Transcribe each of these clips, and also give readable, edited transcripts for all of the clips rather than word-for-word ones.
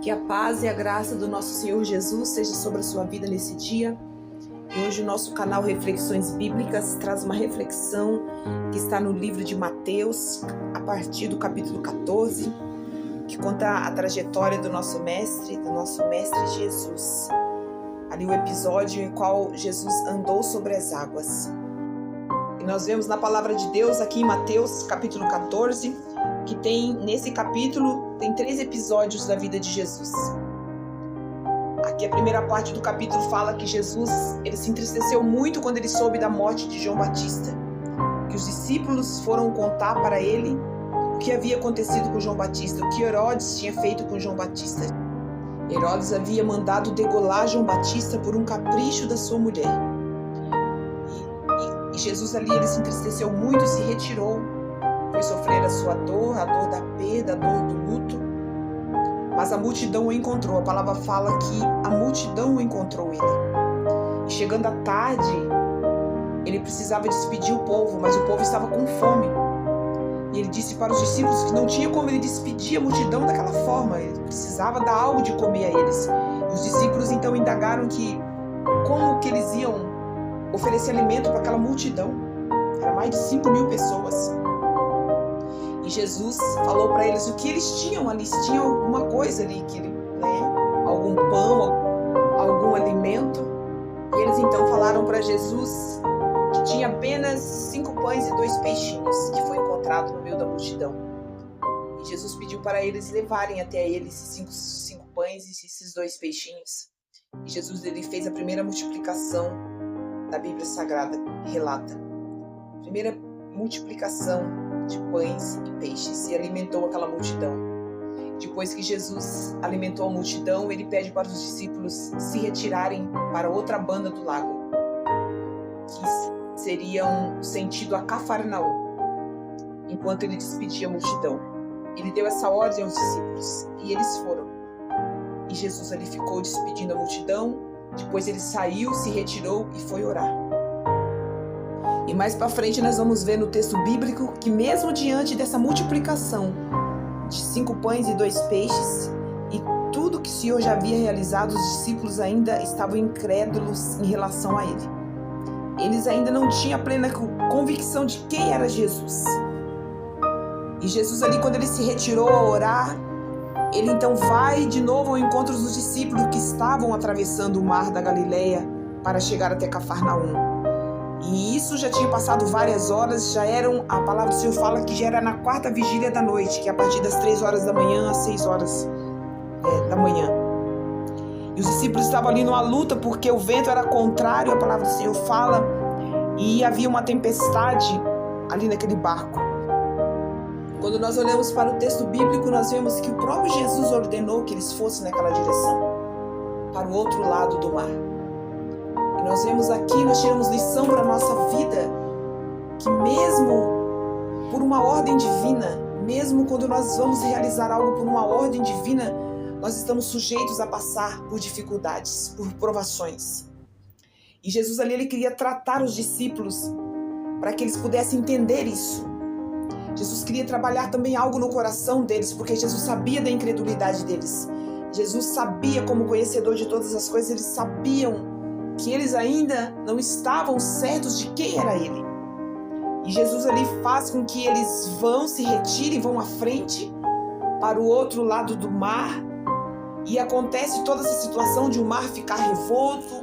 Que a paz e a graça do nosso Senhor Jesus seja sobre a sua vida nesse dia. E hoje o nosso canal Reflexões Bíblicas traz uma reflexão que está no livro de Mateus, a partir do capítulo 14, que conta a trajetória do nosso mestre Jesus. Ali o episódio em qual Jesus andou sobre as águas. E nós vemos na palavra de Deus aqui em Mateus capítulo 14, que nesse capítulo tem 3 episódios da vida de Jesus. Aqui a primeira parte do capítulo fala que Jesus ele se entristeceu muito quando ele soube da morte de João Batista, que os discípulos foram contar para ele o que havia acontecido com João Batista, o que Herodes tinha feito com João Batista. Herodes havia mandado degolar João Batista por um capricho da sua mulher. E Jesus ali ele se entristeceu muito e se retirou. Foi sofrer a sua dor, a dor da perda, a dor do luto. Mas a multidão o encontrou. A palavra fala que a multidão o encontrou ele. E chegando à tarde, ele precisava despedir o povo, mas o povo estava com fome. E ele disse para os discípulos que não tinha como ele despedir a multidão daquela forma. Ele precisava dar algo de comer a eles. E os discípulos então indagaram como que eles iam oferecer alimento para aquela multidão. Era mais de 5.000 pessoas. E Jesus falou para eles o que eles tinham ali, se tinha alguma coisa ali, algum pão, algum alimento. E eles então falaram para Jesus que tinha apenas 5 pães e 2 peixinhos, que foi encontrado no meio da multidão. E Jesus pediu para eles levarem até ele esses 5 pães e esses 2 peixinhos. E Jesus ele fez a primeira multiplicação da Bíblia Sagrada, relata. Primeira multiplicação de pães e peixes e alimentou aquela multidão. Depois que Jesus alimentou a multidão, ele pede para os discípulos se retirarem para outra banda do lago, que seriam sentido a Cafarnaum, enquanto ele despedia a multidão. Ele deu essa ordem aos discípulos e eles foram. E Jesus ali ficou despedindo a multidão, depois ele saiu, se retirou e foi orar. E mais para frente nós vamos ver no texto bíblico que mesmo diante dessa multiplicação de 5 pães e 2 peixes e tudo que o Senhor já havia realizado, os discípulos ainda estavam incrédulos em relação a ele. Eles ainda não tinham a plena convicção de quem era Jesus. E Jesus ali, quando ele se retirou a orar, ele então vai de novo ao encontro dos discípulos que estavam atravessando o mar da Galileia para chegar até Cafarnaum. E isso já tinha passado várias horas, a palavra do Senhor fala que já era na 4ª vigília da noite, que é a partir das 3 horas da manhã às 6 horas da manhã. E os discípulos estavam ali numa luta porque o vento era contrário, a palavra do Senhor fala, e havia uma tempestade ali naquele barco. Quando nós olhamos para o texto bíblico, nós vemos que o próprio Jesus ordenou que eles fossem naquela direção, para o outro lado do mar. E nós vemos aqui, nós tiramos lição para a nossa vida, que mesmo por uma ordem divina, mesmo quando nós vamos realizar algo por uma ordem divina, nós estamos sujeitos a passar por dificuldades, por provações. E Jesus ali, ele queria tratar os discípulos para que eles pudessem entender isso. Jesus queria trabalhar também algo no coração deles, porque Jesus sabia da incredulidade deles. Jesus sabia, como conhecedor de todas as coisas, eles sabiam que eles ainda não estavam certos de quem era ele. E Jesus ali faz com que eles se retirem, vão à frente para o outro lado do mar. E acontece toda essa situação de o mar ficar revolto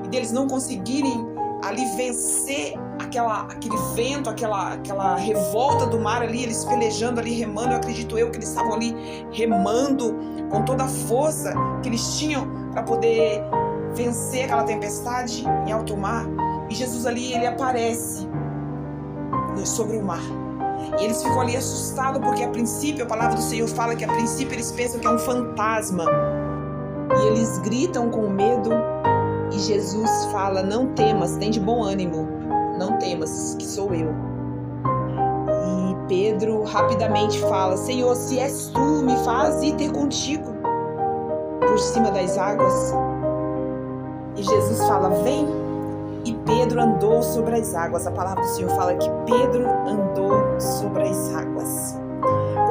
e deles não conseguirem ali vencer aquele vento, aquela revolta do mar ali, eles pelejando ali, remando. Eu acredito que eles estavam ali remando com toda a força que eles tinham para poder vencer aquela tempestade em alto mar. E Jesus ali, ele aparece sobre o mar. E eles ficam ali assustados porque a princípio, a palavra do Senhor fala que a princípio eles pensam que é um fantasma. E eles gritam com medo e Jesus fala: não temas, tem de bom ânimo, não temas, que sou eu. E Pedro rapidamente fala: Senhor, se és tu, me faz ir ter contigo por cima das águas. E Jesus fala: vem. E Pedro andou sobre as águas. A palavra do Senhor fala que Pedro andou sobre as águas.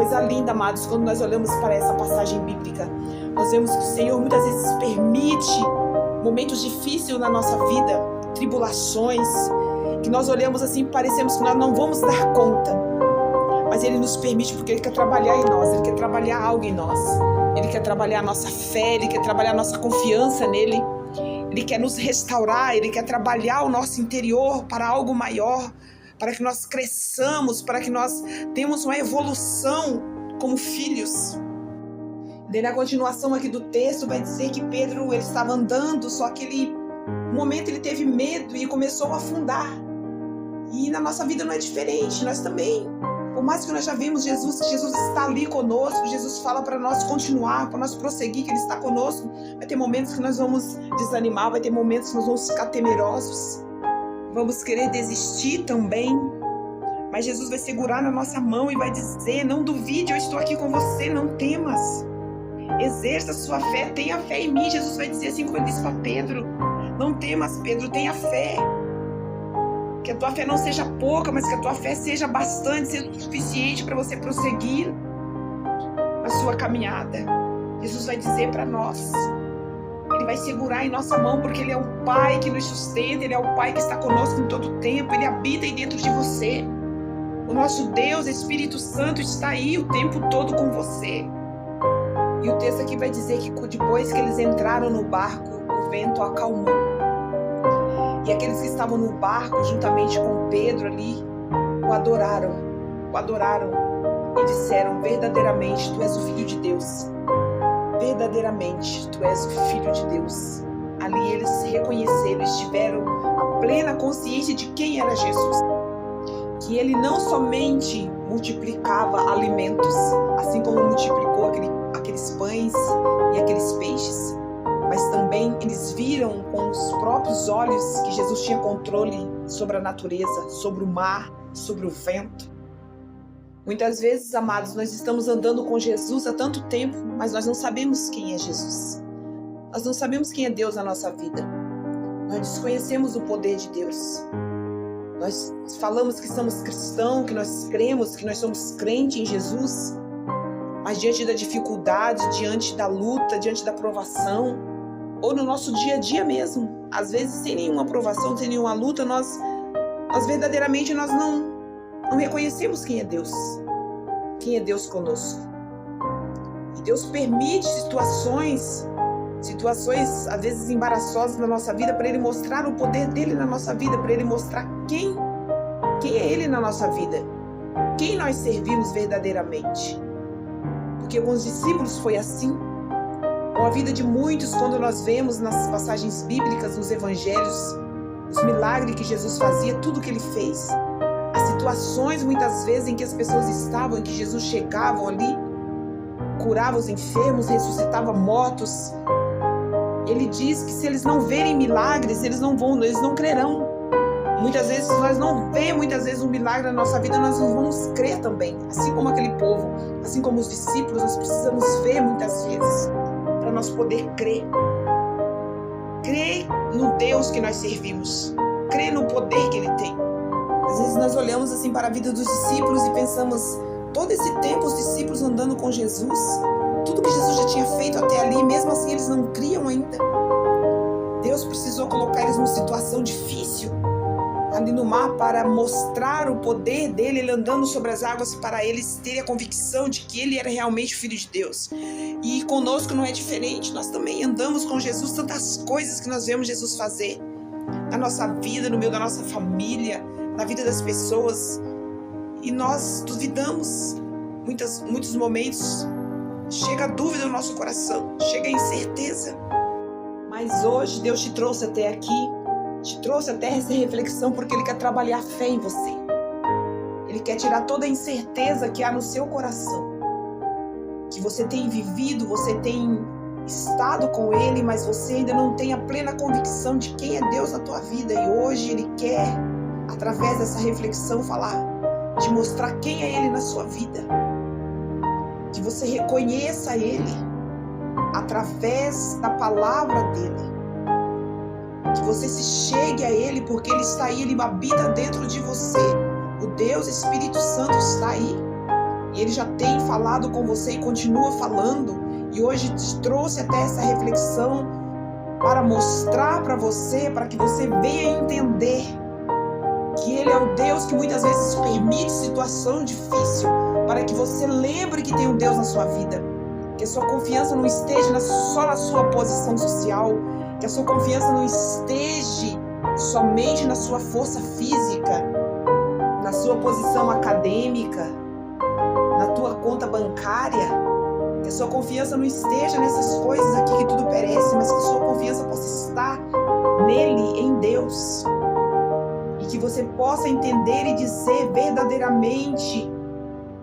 Coisa linda, amados, quando nós olhamos para essa passagem bíblica, nós vemos que o Senhor muitas vezes permite momentos difíceis na nossa vida, tribulações, que nós olhamos assim e parecemos que nós não vamos dar conta. Mas Ele nos permite porque Ele quer trabalhar em nós, Ele quer trabalhar algo em nós. Ele quer trabalhar a nossa fé, Ele quer trabalhar a nossa confiança nele. Ele quer nos restaurar, Ele quer trabalhar o nosso interior para algo maior, para que nós cresçamos, para que nós tenhamos uma evolução como filhos. Daí na continuação aqui do texto vai dizer que Pedro ele estava andando, só que no momento ele teve medo e começou a afundar. E na nossa vida não é diferente, nós também. Por mais que nós já vimos Jesus, que Jesus está ali conosco, Jesus fala para nós continuar, para nós prosseguir, que Ele está conosco. Vai ter momentos que nós vamos desanimar, vai ter momentos que nós vamos ficar temerosos, vamos querer desistir também. Mas Jesus vai segurar na nossa mão e vai dizer: não duvide, eu estou aqui com você, não temas. Exerça a sua fé, tenha fé em mim. Jesus vai dizer assim como Ele disse para Pedro: não temas, Pedro, tenha fé. Que a tua fé não seja pouca, mas que a tua fé seja bastante, seja o suficiente para você prosseguir na sua caminhada. Jesus vai dizer para nós, Ele vai segurar em nossa mão, porque Ele é o Pai que nos sustenta, Ele é o Pai que está conosco em todo o tempo, Ele habita aí dentro de você. O nosso Deus, Espírito Santo, está aí o tempo todo com você. E o texto aqui vai dizer que depois que eles entraram no barco, o vento acalmou. E aqueles que estavam no barco, juntamente com Pedro ali, o adoraram e disseram: verdadeiramente, tu és o Filho de Deus. Verdadeiramente, tu és o Filho de Deus. Ali eles se reconheceram, eles tiveram a plena consciência de quem era Jesus. Que Ele não somente multiplicava alimentos, assim como multiplicou aqueles pães e aqueles peixes, mas também eles viram com os próprios olhos que Jesus tinha controle sobre a natureza, sobre o mar, sobre o vento. Muitas vezes, amados, nós estamos andando com Jesus há tanto tempo, mas nós não sabemos quem é Jesus. Nós não sabemos quem é Deus na nossa vida. Nós desconhecemos o poder de Deus. Nós falamos que somos cristãos, que nós cremos, que nós somos crentes em Jesus, mas diante da dificuldade, diante da luta, diante da provação, ou no nosso dia a dia mesmo, às vezes sem nenhuma provação, sem nenhuma luta, nós verdadeiramente nós não reconhecemos quem é Deus conosco. E Deus permite situações às vezes embaraçosas na nossa vida, para Ele mostrar o poder dEle na nossa vida, para Ele mostrar quem é Ele na nossa vida, quem nós servimos verdadeiramente. Porque com os discípulos foi assim, com a vida de muitos, quando nós vemos nas passagens bíblicas, nos evangelhos, os milagres que Jesus fazia, tudo que Ele fez, as situações muitas vezes em que as pessoas estavam, em que Jesus chegava ali, curava os enfermos, ressuscitava mortos. Ele diz que se eles não verem milagres, eles não crerão. Muitas vezes nós não vemos um milagre na nossa vida, nós não vamos crer também. Assim como aquele povo, assim como os discípulos, nós precisamos ver muitas vezes para nós poder crer. Crer no Deus que nós servimos. Crer no poder que Ele tem. Às vezes nós olhamos assim para a vida dos discípulos e pensamos: todo esse tempo os discípulos andando com Jesus, tudo que Jesus já tinha feito até ali, mesmo assim eles não criam ainda. Deus precisou colocar eles numa situação difícil ali no mar para mostrar o poder dele, ele andando sobre as águas, para eles terem a convicção de que ele era realmente o Filho de Deus. E conosco não é diferente, nós também andamos com Jesus, tantas coisas que nós vemos Jesus fazer na nossa vida, no meio da nossa família, na vida das pessoas, e nós duvidamos. Muitos momentos chega a dúvida no nosso coração, chega a incerteza. Mas hoje Deus te trouxe até aqui, te trouxe até essa reflexão, porque Ele quer trabalhar a fé em você. Ele quer tirar toda a incerteza que há no seu coração, que você tem vivido, você tem estado com Ele, mas você ainda não tem a plena convicção de quem é Deus na tua vida. E hoje Ele quer, através dessa reflexão, te mostrar quem é Ele na sua vida. Que você reconheça Ele através da palavra dEle. Que você se chegue a Ele, porque Ele está aí, Ele habita dentro de você. O Deus Espírito Santo está aí. E Ele já tem falado com você e continua falando. E hoje te trouxe até essa reflexão para mostrar para você, para que você venha entender que Ele é o Deus que muitas vezes permite situação difícil, para que você lembre que tem um Deus na sua vida. Que a sua confiança não esteja só na sua posição social, que a sua confiança não esteja somente na sua força física, na sua posição acadêmica, na tua conta bancária, que a sua confiança não esteja nessas coisas aqui que tudo perece, mas que a sua confiança possa estar nele, em Deus, e que você possa entender e dizer verdadeiramente: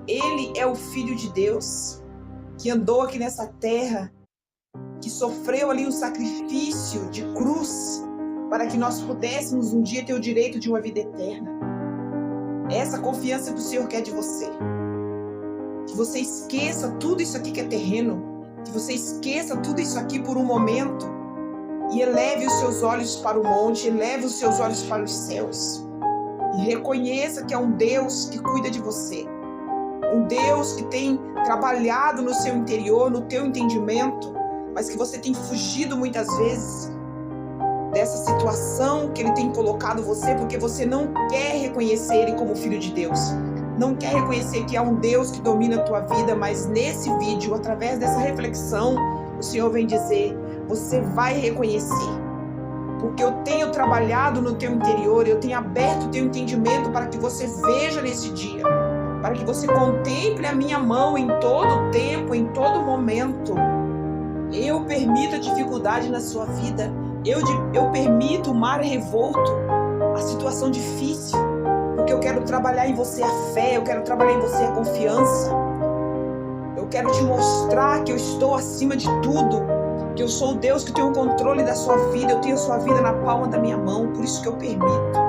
Ele é o Filho de Deus, que andou aqui nessa terra, que sofreu ali um sacrifício de cruz, para que nós pudéssemos um dia ter o direito de uma vida eterna. Essa confiança que o Senhor quer de você. Que você esqueça tudo isso aqui que é terreno, que você esqueça tudo isso aqui por um momento e eleve os seus olhos para o monte, eleve os seus olhos para os céus e reconheça que é um Deus que cuida de você, um Deus que tem trabalhado no seu interior, no teu entendimento, mas que você tem fugido muitas vezes dessa situação que Ele tem colocado você, porque você não quer reconhecer Ele como Filho de Deus. Não quer reconhecer que há um Deus que domina a tua vida, mas nesse vídeo, através dessa reflexão, o Senhor vem dizer: você vai reconhecer, porque eu tenho trabalhado no teu interior, eu tenho aberto o teu entendimento para que você veja nesse dia, para que você contemple a minha mão em todo tempo, em todo momento. Eu permito a dificuldade na sua vida, eu permito o mar revolto, a situação difícil, porque eu quero trabalhar em você a fé, eu quero trabalhar em você a confiança. Eu quero te mostrar que eu estou acima de tudo, que eu sou o Deus que tem o controle da sua vida, eu tenho a sua vida na palma da minha mão, por isso que eu permito.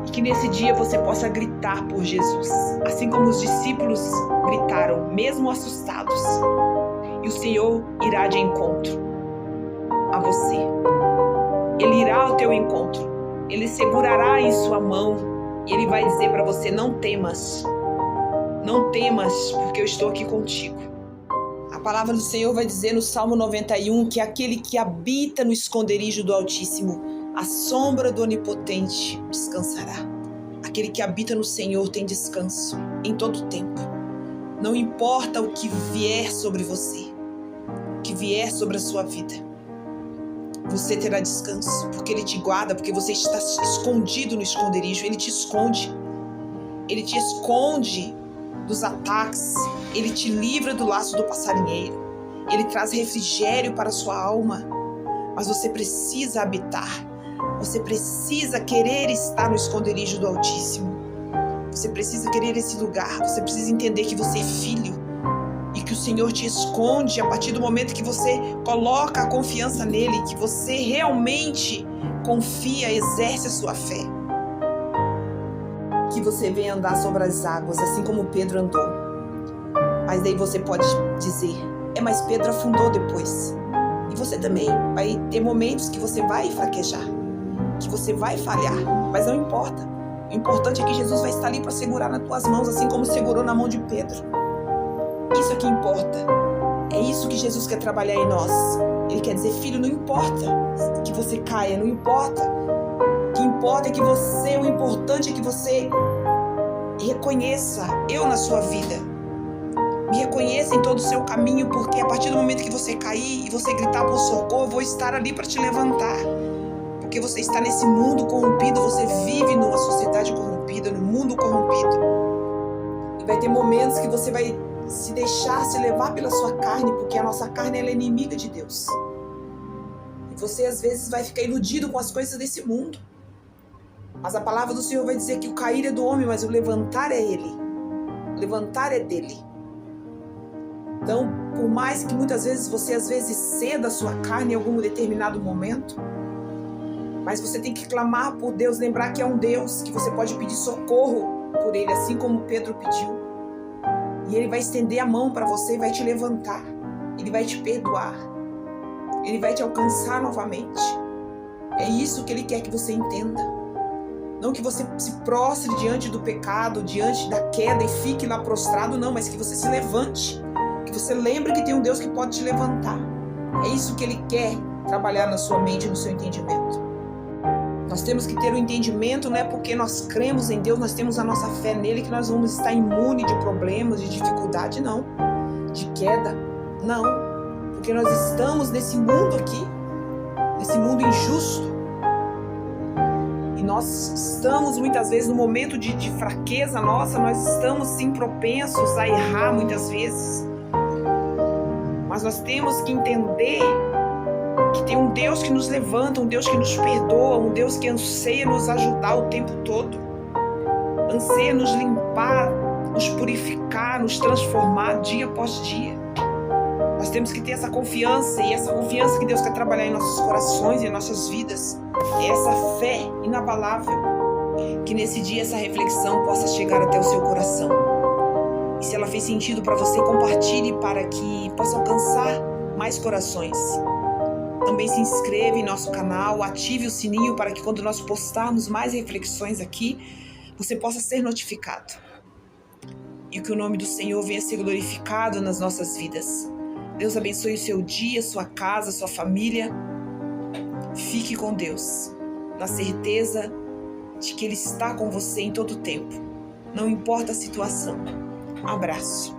E que nesse dia você possa gritar por Jesus, assim como os discípulos gritaram, mesmo assustados. E o Senhor irá de encontro a você. Ele irá ao teu encontro, Ele segurará em sua mão, e Ele vai dizer para você: não temas, porque eu estou aqui contigo. A palavra do Senhor vai dizer no Salmo 91 que aquele que habita no esconderijo do Altíssimo, a sombra do Onipotente descansará. Aquele que habita no Senhor tem descanso em todo tempo. Não importa o que vier sobre você, o que vier sobre a sua vida, você terá descanso, porque Ele te guarda, porque você está escondido no esconderijo. Ele te esconde dos ataques, Ele te livra do laço do passarinheiro, Ele traz refrigério para a sua alma. Mas você precisa habitar, você precisa querer estar no esconderijo do Altíssimo, você precisa querer esse lugar, você precisa entender que você é filho e que o Senhor te esconde a partir do momento que você coloca a confiança nele, que você realmente confia, exerce a sua fé. Que você venha andar sobre as águas, assim como Pedro andou. Mas daí você pode dizer: mas Pedro afundou depois. E você também vai ter momentos que você vai fraquejar, que você vai falhar, mas não importa. O importante é que Jesus vai estar ali para segurar nas tuas mãos, assim como segurou na mão de Pedro. Isso é que importa. É isso que Jesus quer trabalhar em nós. Ele quer dizer: filho, não importa que você caia, não importa. O que importa é que você, o importante é que você reconheça eu na sua vida. Me reconheça em todo o seu caminho, porque a partir do momento que você cair e você gritar por socorro, eu vou estar ali para te levantar. Porque você está nesse mundo corrompido, você vive numa sociedade corrompida, num mundo corrompido. E vai ter momentos que você vai se deixar se levar pela sua carne, porque a nossa carne ela é inimiga de Deus. E você às vezes vai ficar iludido com as coisas desse mundo. Mas a palavra do Senhor vai dizer que o cair é do homem, mas o levantar é Ele. O levantar é dele. Então, por mais que muitas vezes você às vezes ceda a sua carne em algum determinado momento, mas você tem que clamar por Deus, lembrar que é um Deus que você pode pedir socorro por Ele, assim como Pedro pediu. E Ele vai estender a mão para você e vai te levantar. Ele vai te perdoar. Ele vai te alcançar novamente. É isso que Ele quer que você entenda. Não que você se prostre diante do pecado, diante da queda e fique lá prostrado, não, mas que você se levante. Que você lembre que tem um Deus que pode te levantar. É isso que Ele quer trabalhar na sua mente e no seu entendimento. Nós temos que ter o entendimento, não é porque nós cremos em Deus, nós temos a nossa fé nele, que nós vamos estar imune de problemas, de dificuldade, não. De queda, não. Porque nós estamos nesse mundo aqui, nesse mundo injusto. E nós estamos muitas vezes no momento de fraqueza nossa, nós estamos sim propensos a errar muitas vezes. Mas nós temos que entender que tem um Deus que nos levanta, um Deus que nos perdoa, um Deus que anseia nos ajudar o tempo todo, anseia nos limpar, nos purificar, nos transformar dia após dia. Nós temos que ter essa confiança, e essa confiança que Deus quer trabalhar em nossos corações e em nossas vidas, é essa fé inabalável, que nesse dia essa reflexão possa chegar até o seu coração. E se ela fez sentido para você, compartilhe para que possa alcançar mais corações. Também se inscreva em nosso canal, ative o sininho para que quando nós postarmos mais reflexões aqui, você possa ser notificado. E que o nome do Senhor venha ser glorificado nas nossas vidas. Deus abençoe o seu dia, sua casa, sua família. Fique com Deus, na certeza de que Ele está com você em todo o tempo. Não importa a situação. Um abraço.